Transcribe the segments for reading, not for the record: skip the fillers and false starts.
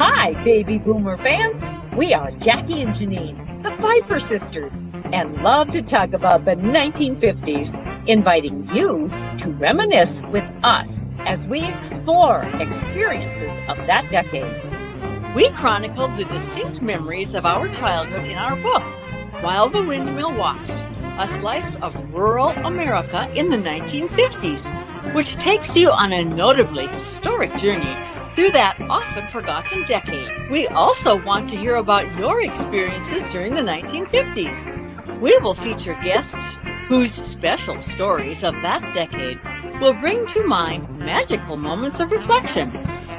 Hi, baby boomer fans. We are Jackie and Janine, the Pfeiffer Sisters, and love to talk about the 1950s, inviting you to reminisce with us as we explore experiences of that decade. We chronicled the distinct memories of our childhood in our book, While the Windmill Watched, a slice of rural America in the 1950s, which takes you on a notably historic journey through that often forgotten decade. We also want to hear about your experiences during the 1950s. We will feature guests whose special stories of that decade will bring to mind magical moments of reflection,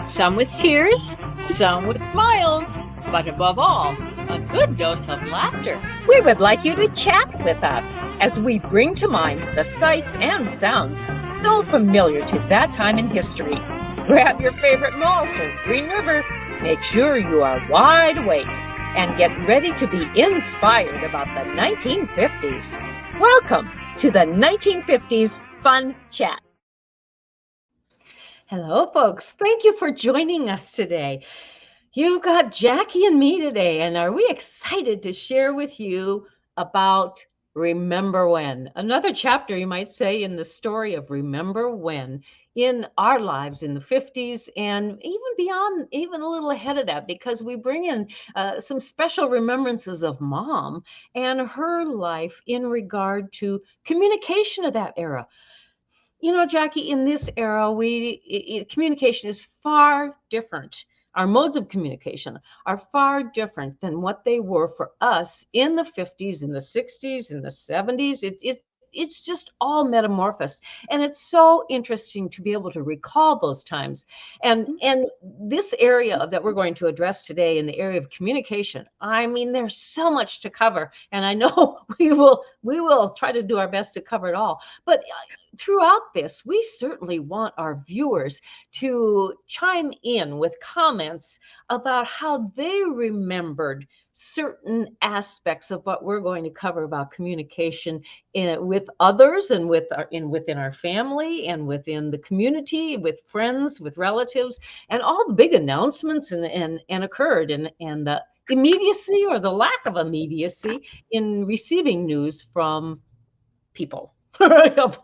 some with tears, some with smiles, but above all, a good dose of laughter. We would like you to chat with us as we bring to mind the sights and sounds so familiar to that time in history. Grab your favorite malt or Green River. Make sure you are wide awake and get ready to be inspired about the 1950s. Welcome to the 1950s Fun Chat. Hello, folks. Thank you for joining us today. You've got Jackie and me today, and are we excited to share with you about Remember When? Another chapter, you might say, in the story of Remember When in our lives in the 50s and even beyond, even a little ahead of that, because we bring in some special remembrances of Mom and her life in regard to communication of that era. You know, Jackie, in this era, communication is far different. Our modes of communication are far different than what they were for us in the 50s, in the 60s, in the 70s. It's just all metamorphosed. And it's so interesting to be able to recall those times. And this area that we're going to address today in the area of communication, I mean, there's so much to cover. And I know we will try to do our best to cover it all. But throughout this, we certainly want our viewers to chime in with comments about how they remembered certain aspects of what we're going to cover about communication with others and within our family and within the community, with friends, with relatives, and all the big announcements and occurred, and the immediacy or the lack of immediacy in receiving news from people. of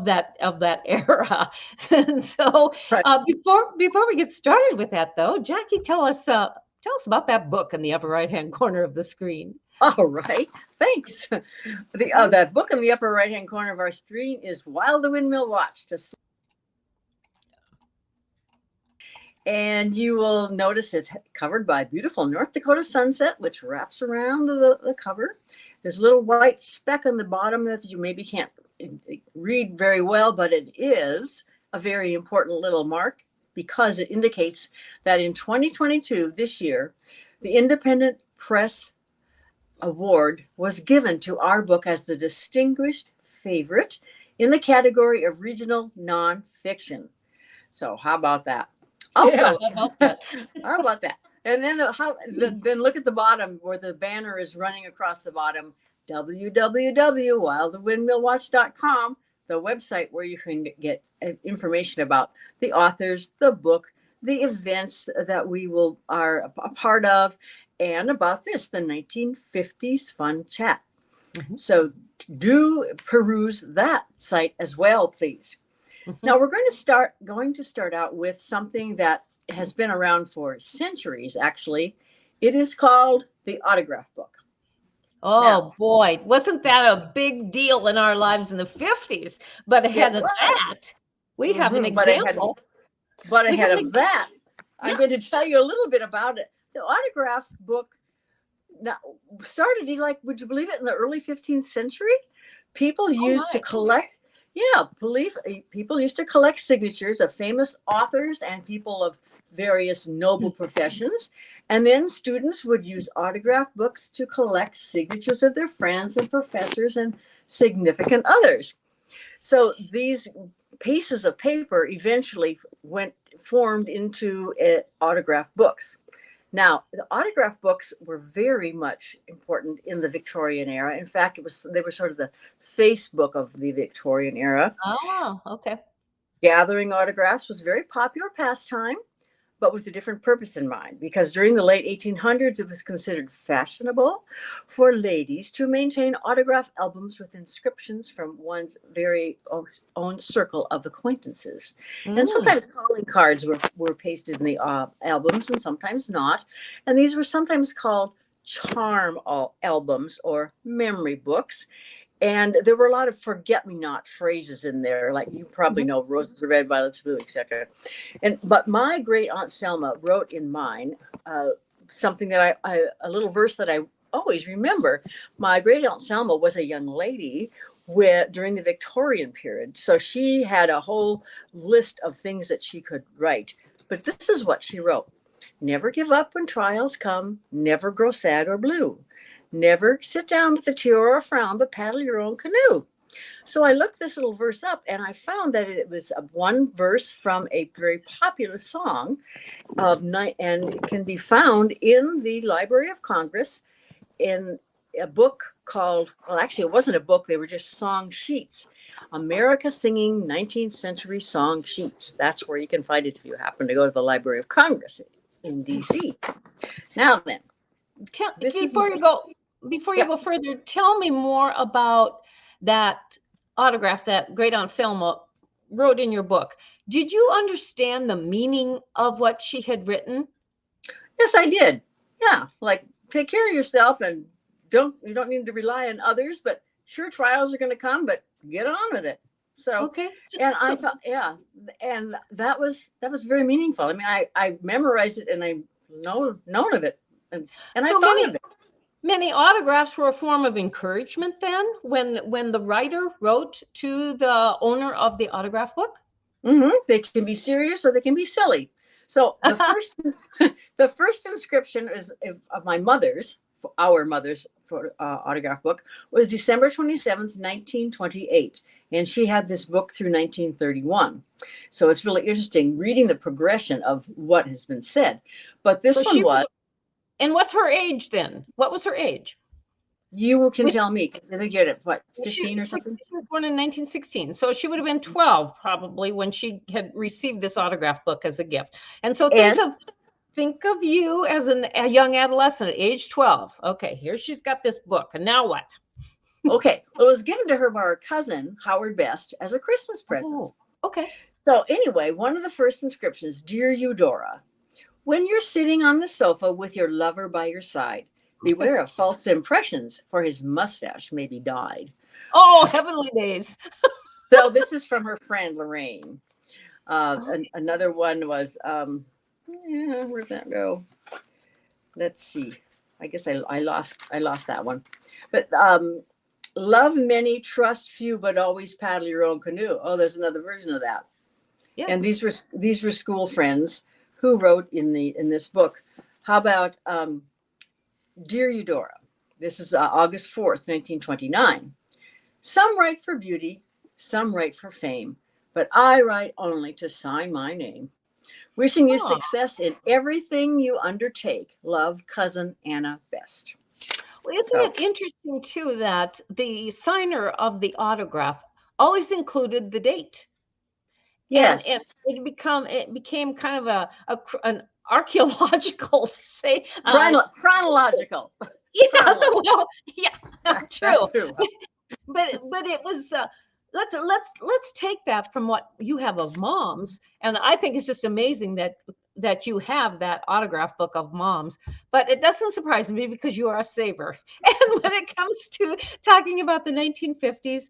that era. And so before we get started with that, though, Jackie, tell us about that book in the upper right hand corner of the screen. All right, thanks. That book in the upper right hand corner of our screen is While the Windmill Watched. And you will notice it's covered by beautiful North Dakota sunset, which wraps around the cover. There's a little white speck on the bottom that you maybe can't read very well, but it is a very important little mark because it indicates that in 2022, this year, the Independent Press Award was given to our book as the distinguished favorite in the category of regional nonfiction. So how about that? Also, how about that? And then then look at the bottom where the banner is running across the bottom, www.whilethewindmillwatch.com, the website where you can get information about the authors, the book, the events that we are a part of, and about the 1950s Fun Chat. Mm-hmm. So do peruse that site as well, please. Mm-hmm. Now we're going to start out with something that has been around for centuries, actually. It is called the autograph book. Oh, now, boy, wasn't that a big deal in our lives in the 50s? But ahead of that, we have an example. But ahead of that, I'm going to tell you a little bit about it. The autograph book started, would you believe it, in the early 15th century? People used to collect. Yeah, people used to collect signatures of famous authors and people of various noble professions. And then students would use autograph books to collect signatures of their friends and professors and significant others. So these pieces of paper eventually formed into autograph books. Now, the autograph books were very much important in the Victorian era. In fact, they were sort of the Facebook of the Victorian era. Oh, okay. Gathering autographs was a very popular pastime. but with a different purpose in mind, because during the late 1800s, it was considered fashionable for ladies to maintain autograph albums with inscriptions from one's very own circle of acquaintances. And sometimes calling cards were pasted in the albums and sometimes not. And these were sometimes called charm albums or memory books. And there were a lot of forget-me-not phrases in there, like you probably know, roses are red, violets blue, etc. But my great aunt Selma wrote in mine something that a little verse that I always remember. My great aunt Selma was a young lady during the Victorian period, so she had a whole list of things that she could write. But this is what she wrote: "Never give up when trials come. Never grow sad or blue. Never sit down with a tear or a frown, but paddle your own canoe." So I looked this little verse up, and I found that it was one verse from a very popular song and it can be found in the Library of Congress in a book called, well, actually, it wasn't a book. They were just song sheets. America Singing 19th Century Song Sheets. That's where you can find it if you happen to go to the Library of Congress in D.C. Now then, before you go further, tell me more about that autograph that great aunt Selma wrote in your book. Did you understand the meaning of what she had written? Yes, I did. Yeah, like take care of yourself and you don't need to rely on others, but sure, trials are going to come, but get on with it. So, okay. And I thought, yeah, and that was very meaningful. I mean, I memorized it and I known of it, and I thought of it. Many autographs were a form of encouragement then when the writer wrote to the owner of the autograph book? They can be serious or they can be silly. So the first inscription is of our mother's autograph book was December 27th, 1928. And she had this book through 1931. So it's really interesting reading the progression of what has been said. But this one was. And what's her age then? What was her age? You can tell me. I think you're at what, 15 or something? She was born in 1916. So she would have been 12 probably when she had received this autograph book as a gift. And so think of you as a young adolescent at age 12. Okay, here she's got this book. And now what? Okay. Well, it was given to her by her cousin, Howard Best, as a Christmas present. Oh, okay. So anyway, one of the first inscriptions: "Dear Eudora, when you're sitting on the sofa with your lover by your side, beware of false impressions, for his mustache may be dyed." Oh, heavenly days. So this is from her friend Lorraine. Another one was, where'd that go? Let's see. I guess I lost that one. But "Love many, trust few, but always paddle your own canoe." Oh, there's another version of that. Yeah. And these were school friends who wrote in this book. How about "Dear Eudora"? This is August 4th, 1929. "Some write for beauty, some write for fame, but I write only to sign my name. Wishing you success in everything you undertake. Love, cousin Anna Best." Well, isn't it interesting too that the signer of the autograph always included the date? Yes. And it became kind of an archaeological chronological. Yeah, well, yeah, true. But it was let's take that from what you have of moms, and I think it's just amazing that you have that autograph book of moms. But it doesn't surprise me because you are a saver. And when it comes to talking about the 1950s,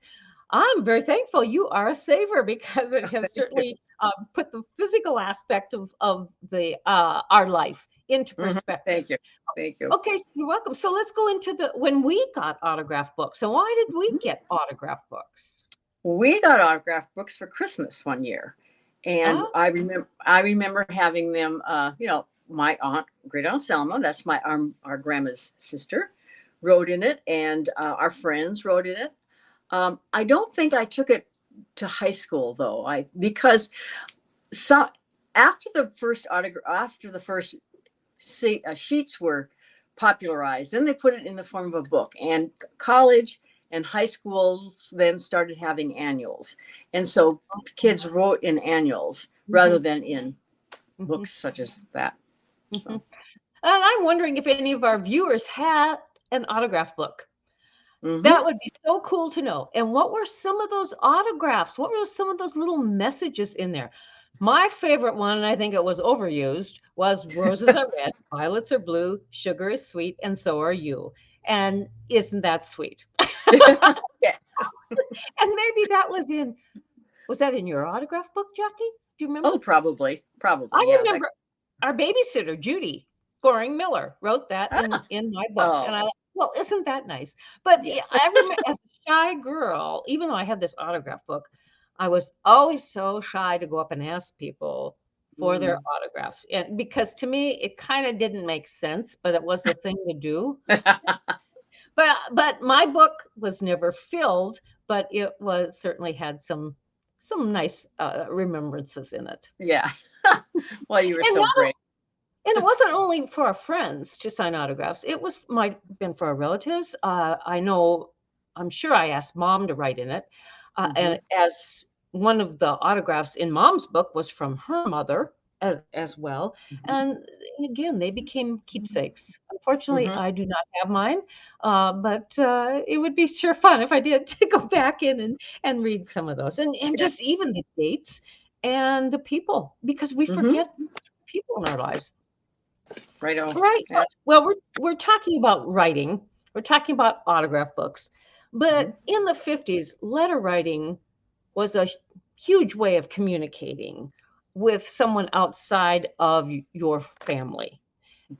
I'm very thankful you are a saver, because it has certainly put the physical aspect of the our life into perspective. Thank you. Okay, you're welcome. So let's go into when we got autograph books. So why did we get autograph books? We got autograph books for Christmas one year, and I remember having them. My great aunt Selma, that's our grandma's sister, wrote in it, and our friends wrote in it. I don't think I took it to high school though. Because after the first sheets were popularized, then they put it in the form of a book, and college and high schools then started having annuals, and so kids wrote in annuals rather than in books such as that. So. And I'm wondering if any of our viewers had an autograph book. That would be so cool to know. And what were some of those autographs? What were some of those little messages in there? My favorite one, and I think it was overused, was roses are red, violets are blue, sugar is sweet, and so are you. And isn't that sweet? Yes. And maybe that was that in your autograph book, Jackie? Do you remember? Oh, probably. I remember our babysitter, Judy Goring Miller, wrote that in my book. Oh. And well, isn't that nice? But yes. I remember as a shy girl, even though I had this autograph book, I was always so shy to go up and ask people for their autograph. And because to me, it kind of didn't make sense, but it was the thing to do. But my book was never filled, but it was certainly had some nice remembrances in it. Yeah. Well, you were so great. And it wasn't only for our friends to sign autographs. It might have been for our relatives. I'm sure I asked Mom to write in it. And as one of the autographs in Mom's book was from her mother as well. And again, they became keepsakes. Unfortunately, I do not have mine, but it would be sure fun if I did to go back in and read some of those. And just even the dates and the people, because we forget people in our lives. Right on. Right. Yeah. Well, we're talking about writing. We're talking about autograph books. But in the 50s, letter writing was a huge way of communicating with someone outside of your family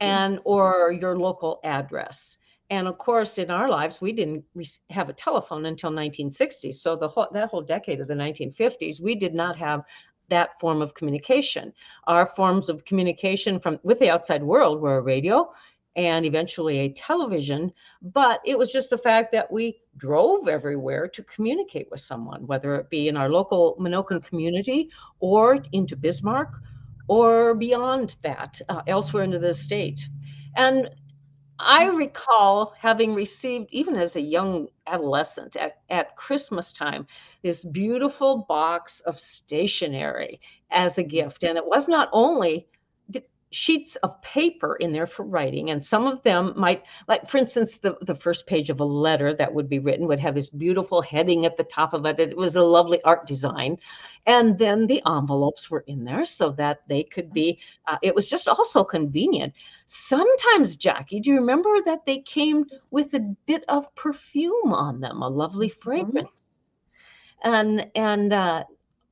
and or your local address. And of course, in our lives, we didn't have a telephone until 1960. So that whole decade of the 1950s, we did not have that form of communication. Our forms of communication with the outside world were a radio and eventually a television, but it was just the fact that we drove everywhere to communicate with someone, whether it be in our local Minokan community or into Bismarck or beyond that, elsewhere into the state. And I recall having received, even as a young adolescent at Christmas time, this beautiful box of stationery as a gift. And it was not only sheets of paper in there for writing, and some of them might, like for instance, the first page of a letter that would be written would have this beautiful heading at the top of it. It was a lovely art design. And then the envelopes were in there so that they could be, it was just also convenient. Sometimes, Jackie, do you remember that they came with a bit of perfume on them, a lovely fragrance? And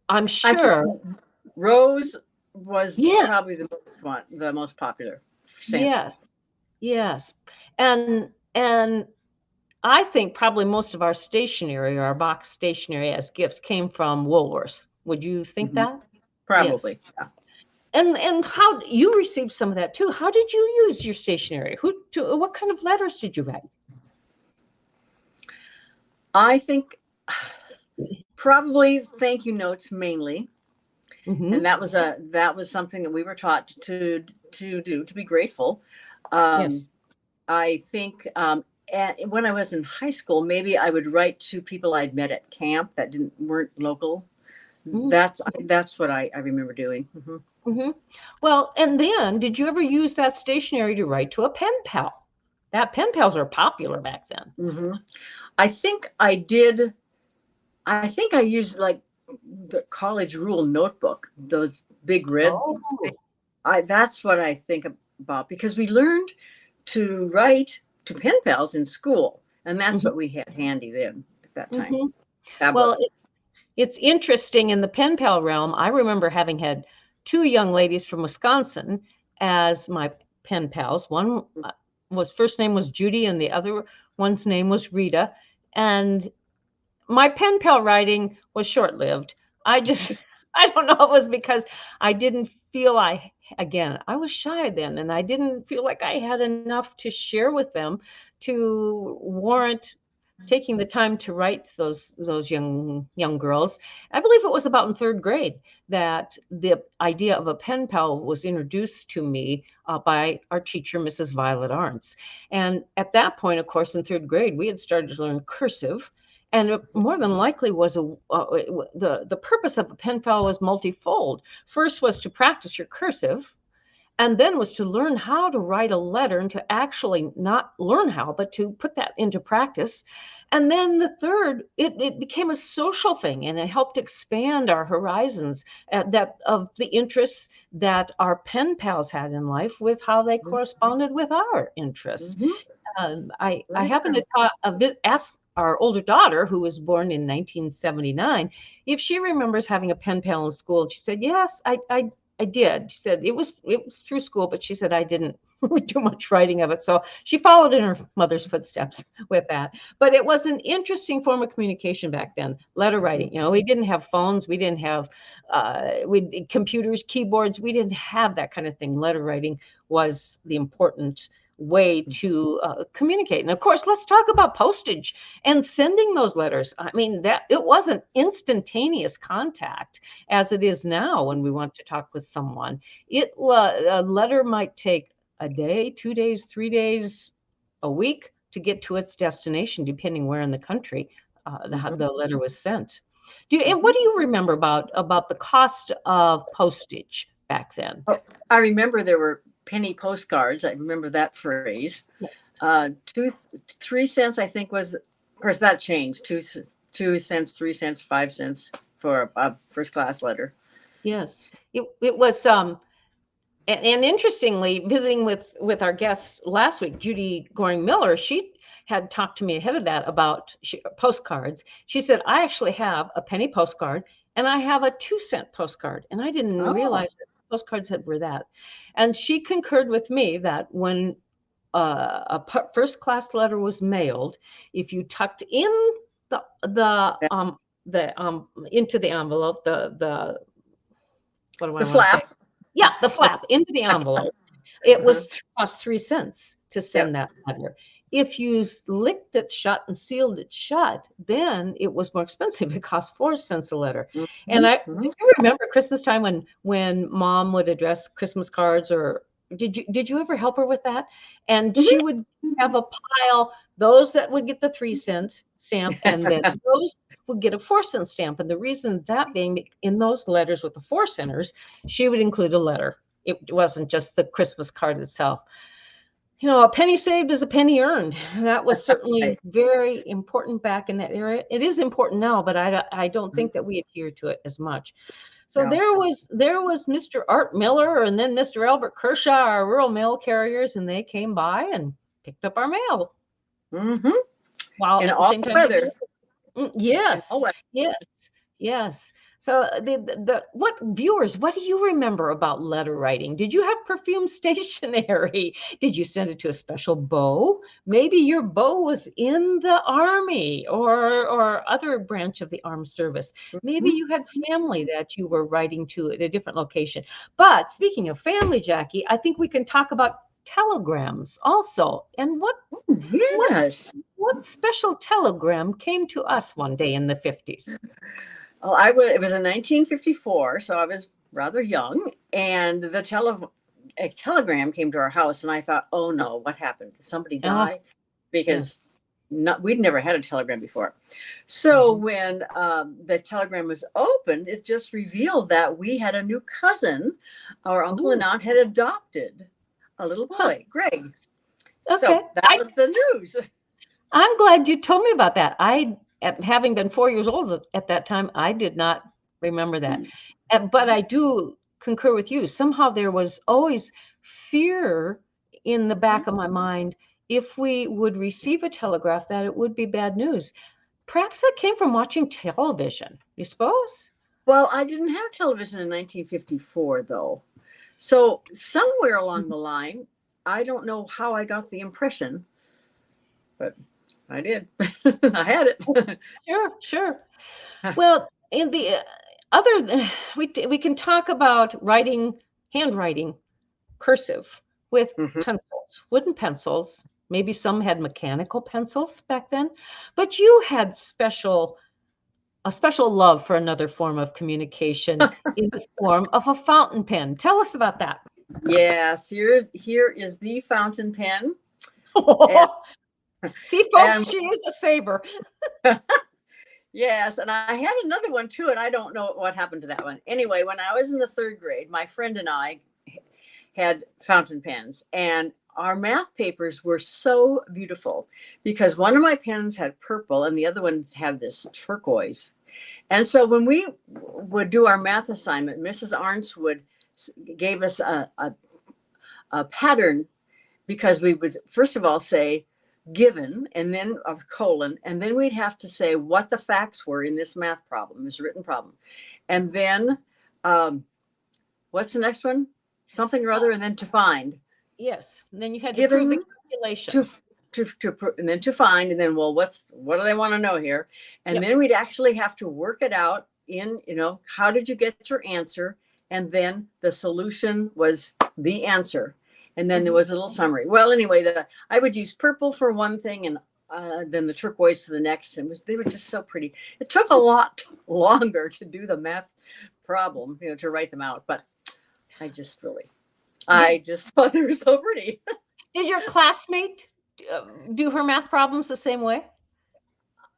I'm sure Rose was probably the most popular scent. Yes. And I think probably most of our stationery or our box stationery as gifts came from Woolworths. Would you think that? Probably. Yes. Yeah. And how you received some of that too. How did you use your stationery? What kind of letters did you write? I think probably thank you notes mainly. And that was something that we were taught to do, to be grateful. Yes. I think when I was in high school, maybe I would write to people I'd met at camp that weren't local. That's what I remember doing. Well, and then did you ever use that stationery to write to a pen pal? That pen pals were popular back then. I think I did. I think I used like the college rule notebook, those big red. That's what I think about, because we learned to write to pen pals in school, and that's what we had handy then at that time. Well, it's interesting in the pen pal realm. I remember having had two young ladies from Wisconsin as my pen pals. One first name was Judy, and the other one's name was Rita. And my pen pal writing was short-lived. I don't know, it was because I didn't feel I was shy then, and I didn't feel like I had enough to share with them to warrant taking the time to write those young girls. I believe it was about in third grade that the idea of a pen pal was introduced to me by our teacher, Mrs. Violet Arntz. And at that point, of course, in third grade, we had started to learn cursive. And more than likely was the purpose of a pen pal was multifold. First was to practice your cursive, and then was to learn how to write a letter and to actually not learn how, but to put that into practice. And then the third, it became a social thing, and it helped expand our horizons that of the interests that our pen pals had in life with how they corresponded with our interests. I happened to ask our older daughter, who was born in 1979, if she remembers having a pen pal in school. And she said, yes, I did. She said it was through school, but she said I didn't do much writing of it. So she followed in her mother's footsteps with that. But it was an interesting form of communication back then, letter writing. You know, we didn't have phones. We didn't have computers, keyboards. We didn't have that kind of thing. Letter writing was the important way to communicate. And of course, let's talk about postage and sending those letters. I mean, that it wasn't instantaneous contact as it is now when we want to talk with someone. It was a letter might take a day, 2 days, 3 days, a week to get to its destination, depending where in the country the letter was sent. And what do you remember about the cost of postage back then? Oh, I remember there were penny postcards. I remember that phrase. Yes. 3 cents, I think, was, of course, that changed. 2 cents, 3 cents, 5 cents for a first class letter. Yes, it was. And interestingly, visiting with our guest last week, Judy Goring Miller, she had talked to me ahead of that about postcards. She said, I actually have a penny postcard and I have a 2-cent postcard. And I didn't realize that postcards were that. And she concurred with me that when a first class letter was mailed, if you tucked in the into the envelope, the what do I want to flap. say? Yeah, the flap into the envelope. It was cost 3 cents to send that letter. If you licked it shut and sealed it shut, then it was more expensive. It cost 4 cents a letter. And I remember Christmas time when Mom would address Christmas cards, or did you ever help her with that? And she would have a pile, those that would get the 3-cent stamp, and then those would get a 4-cent stamp. And the reason that being, in those letters with the 4 centers, she would include a letter. It wasn't just the Christmas card itself. You know, a penny saved is a penny earned. That was certainly very important back in that era. It is important now, but I don't think that we adhere to it as much. So there was Mr. Art Miller and then Mr. Albert Kershaw, our rural mail carriers, and they came by and picked up our mail. While in at the all same time, weather. Yes, yes. So what viewers, what do you remember about letter writing? Did you have perfume stationery? Did you send it to a special bow? Maybe your bow was in the army or other branch of the armed service. Maybe you had family that you were writing to at a different location. But speaking of family, Jackie, I think we can talk about telegrams also. And what special telegram came to us one day in the 50s? Well, it was in 1954, so I was rather young, and a telegram came to our house, and I thought, oh no, what happened? Did somebody die? Because we'd never had a telegram before. So when the telegram was opened, it just revealed that we had a new cousin. Our uncle and aunt had adopted a little boy, Greg. So that was the news. I'm glad you told me about that. Having been 4 years old at that time, I did not remember that. But I do concur with you. Somehow there was always fear in the back of my mind if we would receive a telegraph that it would be bad news. Perhaps that came from watching television, you suppose? Well, I didn't have television in 1954, though. So somewhere along the line, I don't know how I got the impression, but I did. I had it. Sure. Well, in the other, we can talk about handwriting, cursive with pencils, wooden pencils. Maybe some had mechanical pencils back then, but you had a special love for another form of communication in the form of a fountain pen. Tell us about that. Yes, here is the fountain pen. See, folks, she is a saver. Yes, and I had another one too, and I don't know what happened to that one. Anyway, when I was in the third grade, my friend and I had fountain pens, and our math papers were so beautiful because one of my pens had purple and the other one had this turquoise. And so when we would do our math assignment, Mrs. Arntz gave us a pattern, because we would first of all say given and then a colon, and then we'd have to say what the facts were in this math problem, this written problem. And then what's the next one? Something or other, and then to find. Yes, and then you had to prove the calculation. And then to find, and then, well, what do they want to know here? And then we'd actually have to work it out in, how did you get your answer? And then the solution was the answer. And then there was a little summary. Well, anyway, I would use purple for one thing and then the turquoise for the next. And they were just so pretty. It took a lot longer to do the math problem, to write them out. But I just thought they were so pretty. Did your classmate do her math problems the same way?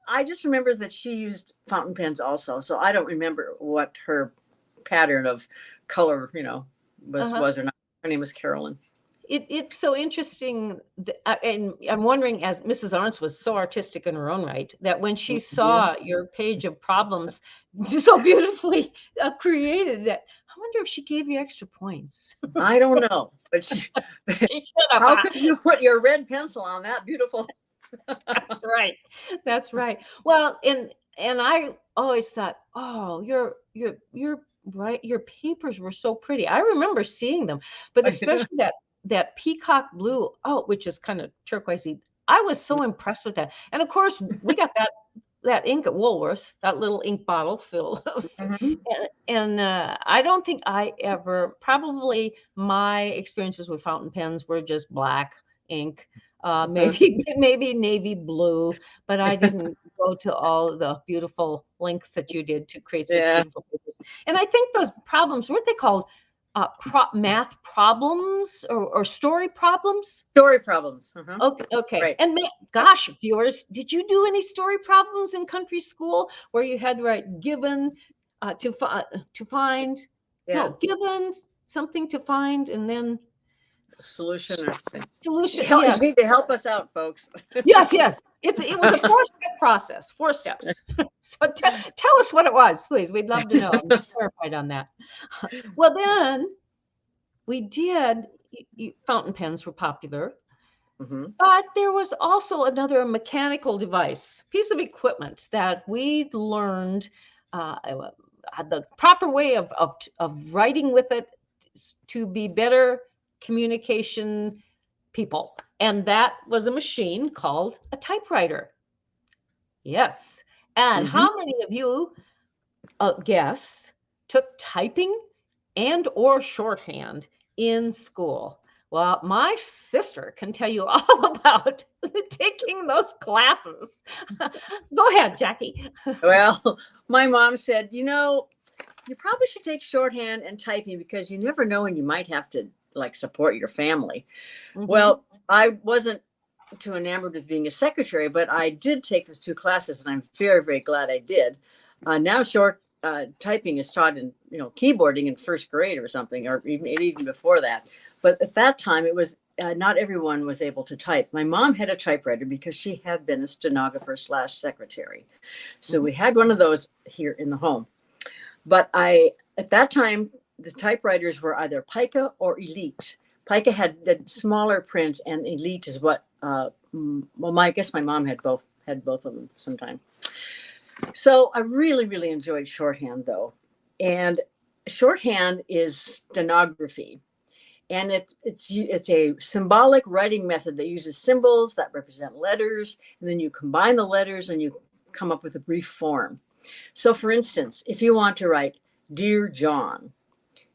I just remember that she used fountain pens also. So I don't remember what her pattern of color, was or not. Her name was Carolyn. It's so interesting. And I'm wondering, as Mrs. Arntz was so artistic in her own right, that when she saw your page of problems so beautifully created, that I wonder if she gave you extra points. I don't know, but how could you put your red pencil on that beautiful? Right. That's right. Well, and I always thought, oh, you're right. Your papers were so pretty. I remember seeing them, but especially that peacock blue, which is kind of turquoisey. I was so impressed with that. And of course, we got that ink at Woolworths, that little ink bottle filled. And I don't think probably my experiences with fountain pens were just black ink, maybe navy blue, but I didn't go to all the beautiful lengths that you did to create such beautiful papers. And I think those problems, weren't they called math problems or story problems? Story problems. Okay. Right. And gosh, viewers, did you do any story problems in country school where you had to write given to find? Yeah. No, given something to find, and then solution. Yes. You need to help us out, folks. Yes. It was a 4-step process. 4 steps. So tell us what it was, please. We'd love to know. I'm terrified on that. Well, then we did. Fountain pens were popular, but there was also another mechanical piece of equipment that we learned the proper way of writing with it to be better communication people. And that was a machine called a typewriter. Yes. And how many of you guess took typing and or shorthand in school? Well, my sister can tell you all about taking those classes. Go ahead, Jackie. Well, my mom said, you probably should take shorthand and typing because you never know when you might have to support your family. Well, I wasn't too enamored with being a secretary, but I did take those 2 classes, and I'm very, very glad I did. Now typing is taught in, keyboarding in 1st grade or something, or even before that. But at that time, it was not everyone was able to type. My mom had a typewriter because she had been a stenographer / secretary. So we had one of those here in the home. But at that time, the typewriters were either Pica or Elite. Pica had the smaller print, and Elite is what, I guess my mom had both of them sometime. So I really, really enjoyed shorthand, though. And shorthand is stenography. And it's a symbolic writing method that uses symbols that represent letters, and then you combine the letters and you come up with a brief form. So for instance, if you want to write, Dear John,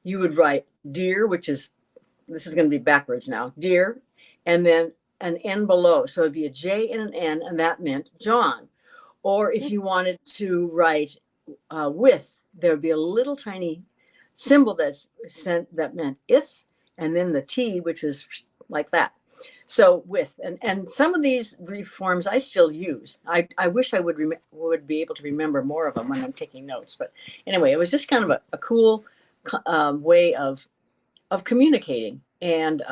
you would write dear, this is going to be backwards now, dear, and then an N below. So it'd be a J and an N, and that meant John. Or if you wanted to write with, there would be a little tiny symbol that meant if, and then the T, which is like that. So and some of these reforms I still use. I wish I would be able to remember more of them when I'm taking notes. But anyway, it was just kind of a cool way of communicating. And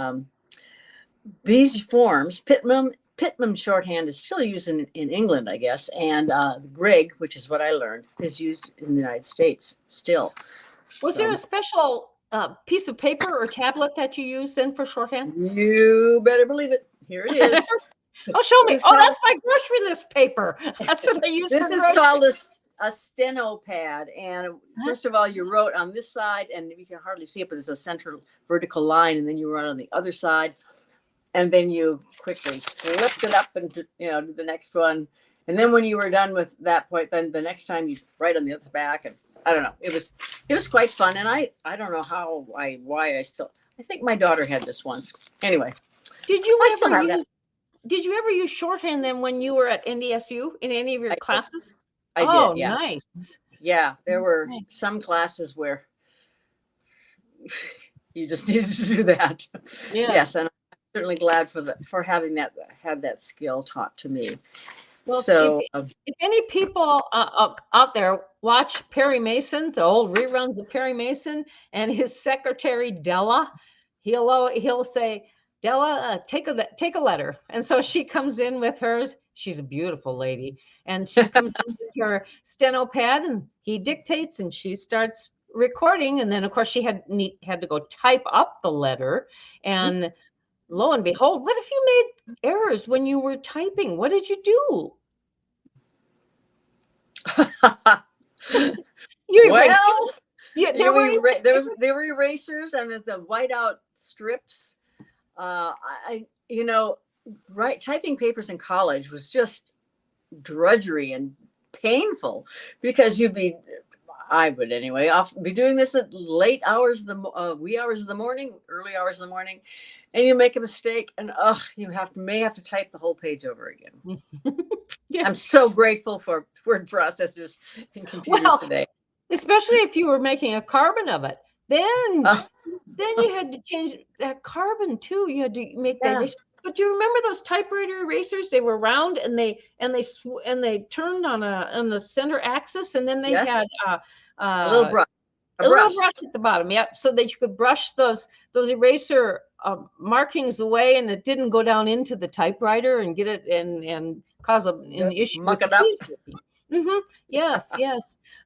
these forms, Pitman shorthand is still used in England, I guess, and the Grig, which is what I learned, is used in the United States still. Was there a special piece of paper or tablet that you used then for shorthand? You better believe it. Here it is. Oh, show me. Oh, that's my grocery list paper. That's what I use. This is called a steno pad. And first of all, you wrote on this side, and you can hardly see it, but there's a central vertical line, and then you write on the other side. And then you quickly flipped it up and to the next one. And then when you were done with that point, then the next time you write on the other back. And I don't know. It was quite fun. And I don't know why I think my daughter had this once. Anyway. Did you ever use shorthand then when you were at NDSU in any of your classes? I did. Yeah. Nice. Yeah. There were some classes where you just needed to do that. Yeah. Yes. And certainly glad for having had that skill taught to me. Well, so if any people out there watch Perry Mason, the old reruns of Perry Mason, and his secretary Della, he'll say, Della, take a letter. And so she comes in with hers. She's a beautiful lady, and she comes in with her steno pad, and he dictates, and she starts recording. And then of course she had to go type up the letter, and lo and behold, what if you made errors when you were typing? What did you do? There were erasers and the whiteout strips. Typing papers in college was just drudgery and painful because I would anyway, be doing this at late hours, wee hours of the morning, early hours of the morning, and you make a mistake, and you may have to type the whole page over again. Yeah. I'm so grateful for word processors and computers today. Especially if you were making a carbon of it, then you had to change that carbon too. You had to make that. But you remember those typewriter erasers? They were round and they turned on the center axis, and then they had a little brush. A little brush at the bottom, so that you could brush those eraser markings away, and it didn't go down into the typewriter and get it and cause an issue. Muck it up. Yes.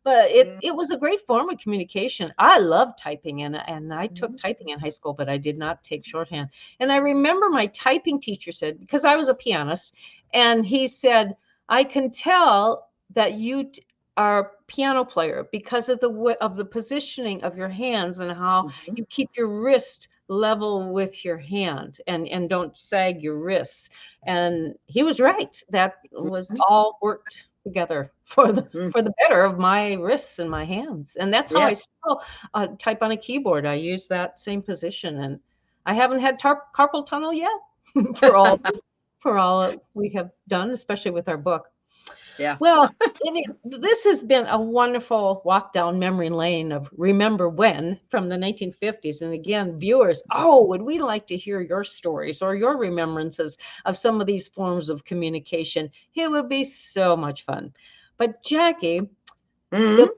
But it was a great form of communication. I love typing, and I took typing in high school, but I did not take shorthand. And I remember my typing teacher said, because I was a pianist, and he said, I can tell that you are a piano player because of the positioning of your hands and how you keep your wrist level with your hand and don't sag your wrists. And he was right. That was all worked together for the better of my wrists and my hands. And that's how I still type on a keyboard. I use that same position, and I haven't had carpal tunnel yet for all we have done, especially with our book. Yeah. Well, this has been a wonderful walk down memory lane of Remember When from the 1950s. And again, viewers, would we like to hear your stories or your remembrances of some of these forms of communication? It would be so much fun. But Jackie, the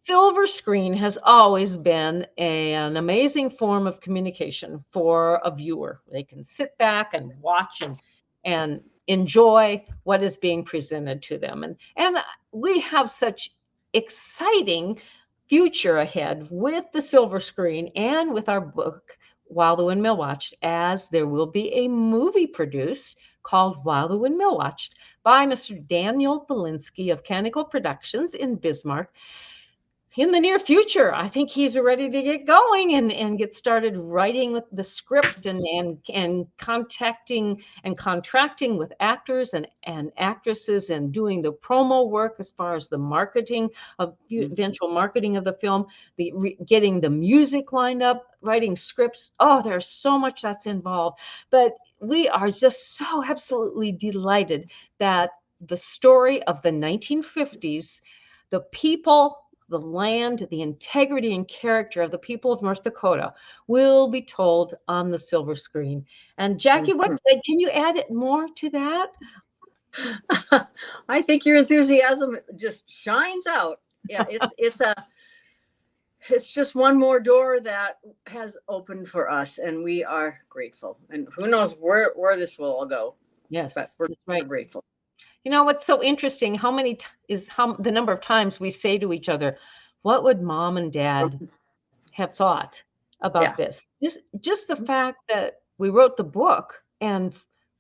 silver screen has always been an amazing form of communication for a viewer. They can sit back and watch and enjoy what is being presented to them. And we have such exciting future ahead with the silver screen and with our book, While the Windmill Watched, as there will be a movie produced called While the Windmill Watched by Mr. Daniel Belinsky of Canticle Productions in Bismarck. In the near future, I think he's ready to get going and get started writing with the script and contacting and contracting with actors and actresses and doing the promo work as far as the marketing of eventual marketing of the film, getting the music lined up, writing scripts. There's so much that's involved. But we are just so absolutely delighted that the story of the 1950s, the people the land, the integrity and character of the people of North Dakota will be told on the silver screen. And Jackie, what can you add more to that? I think your enthusiasm just shines out. Yeah, it's just one more door that has opened for us, and we are grateful. And who knows where this will all go? Yes, but we're grateful. You know what's so interesting? How the number of times we say to each other, "What would Mom and Dad have thought about this?" Just the fact that we wrote the book and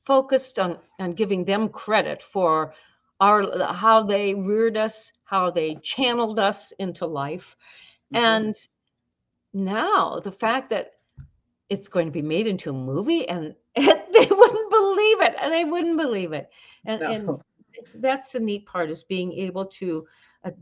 focused on giving them credit for how they reared us, how they channeled us into life. And now the fact that it's going to be made into a movie, and they wouldn't believe it, and they wouldn't believe it. And that's the neat part, is being able to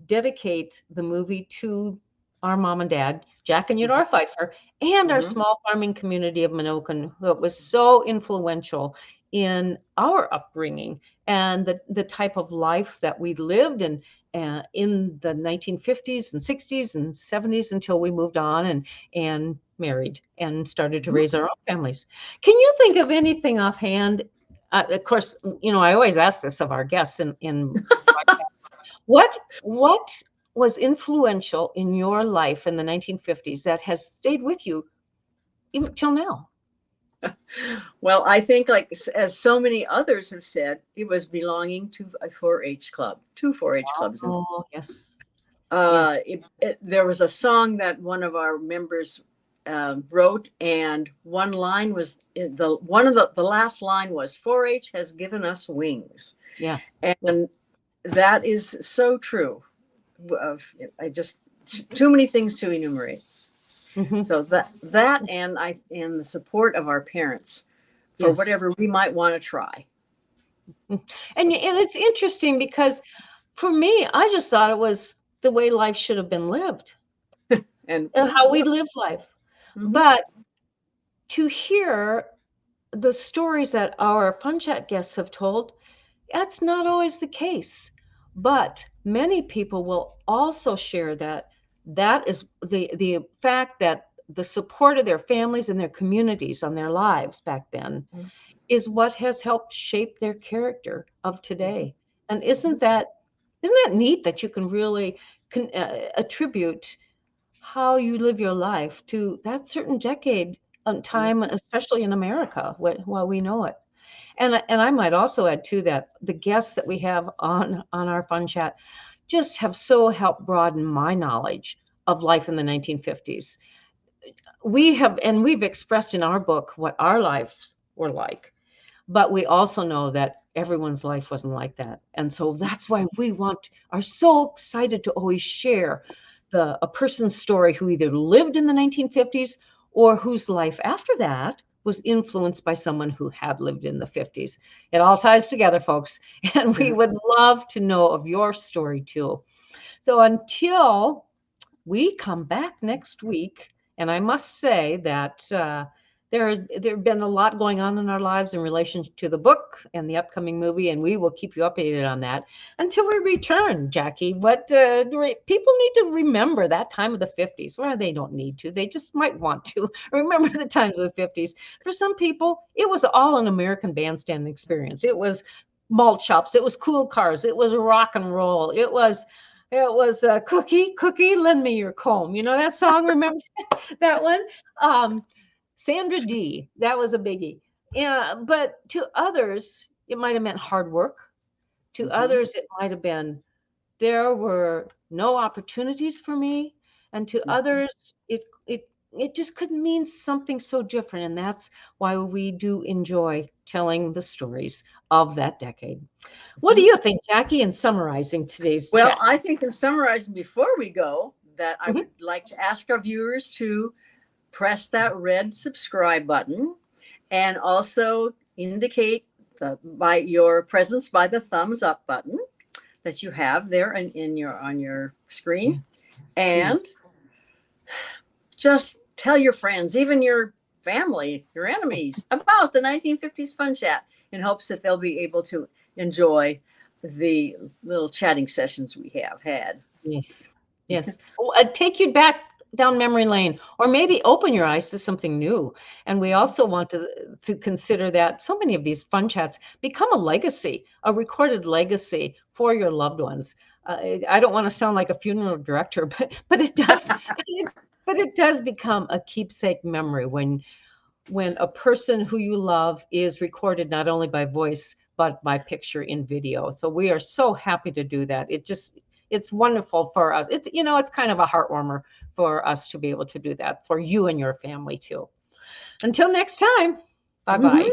dedicate the movie to our mom and dad, Jack and Eudora Pfeiffer, and our small farming community of Minokan, who was so influential in our upbringing and the type of life that we lived in the 1950s and 60s and 70s until we moved on and married and started to raise our own families. Can you think of anything offhand? Of course, I always ask this of our guests in what was influential in your life in the 1950s that has stayed with you even till now? Well, I think, like as so many others have said, it was belonging to a 4-H club, two 4-H clubs. Oh, yes. There was a song that one of our members wrote, and one line was the last line was, "4-H has given us wings." Yeah. And that is so true. I just too many things to enumerate. So that and the support of our parents for whatever we might want to try. And it's interesting because for me, I just thought it was the way life should have been lived and how we live life. But to hear the stories that our Fun Chat guests have told, that's not always the case. But many people will also share that is the fact that the support of their families and their communities on their lives back then is what has helped shape their character of today. And isn't that neat that you can really attribute how you live your life to that certain decade time, especially in America, while we know it. And I might also add too that the guests that we have on our Fun Chat just have so helped broaden my knowledge of life in the 1950s. We've expressed in our book what our lives were like, but we also know that everyone's life wasn't like that. And so that's why we are so excited to always share a person's story who either lived in the 1950s or whose life after that was influenced by someone who had lived in the 50s. It all ties together, folks. And we would love to know of your story too. So until we come back next week, and I must say that there have been a lot going on in our lives in relation to the book and the upcoming movie, and we will keep you updated on that until we return. Jackie, what people need to remember that time of the 50s? Well, they don't need to. They just might want to remember the times of the 50s. For some people, it was all an American bandstand experience. It was malt shops. It was cool cars. It was rock and roll. It was Cookie, lend me your comb. You know that song? Remember that one? Sandra D, that was a biggie. Yeah, but to others, it might have meant hard work. To others, it might have been there were no opportunities for me. And to others, it just could mean something so different. And that's why we do enjoy telling the stories of that decade. What do you think, Jackie, in summarizing today's chat? I think in summarizing before we go, that I would like to ask our viewers to press that red subscribe button and also indicate by your presence by the thumbs up button that you have there on your screen. And just tell your friends, even your family, your enemies, about the 1950s Fun Chat in hopes that they'll be able to enjoy the little chatting sessions we have had. Yes. Yes. Take you back down memory lane, or maybe open your eyes to something new. And we also want to consider that so many of these fun chats become a legacy, a recorded legacy for your loved ones. I don't want to sound like a funeral director, but it does. But it does become a keepsake memory when a person who you love is recorded not only by voice but by picture in video. So we are so happy to do that. It's wonderful for us. It's kind of a heartwarmer for us to be able to do that for you and your family too. Until next time, bye bye.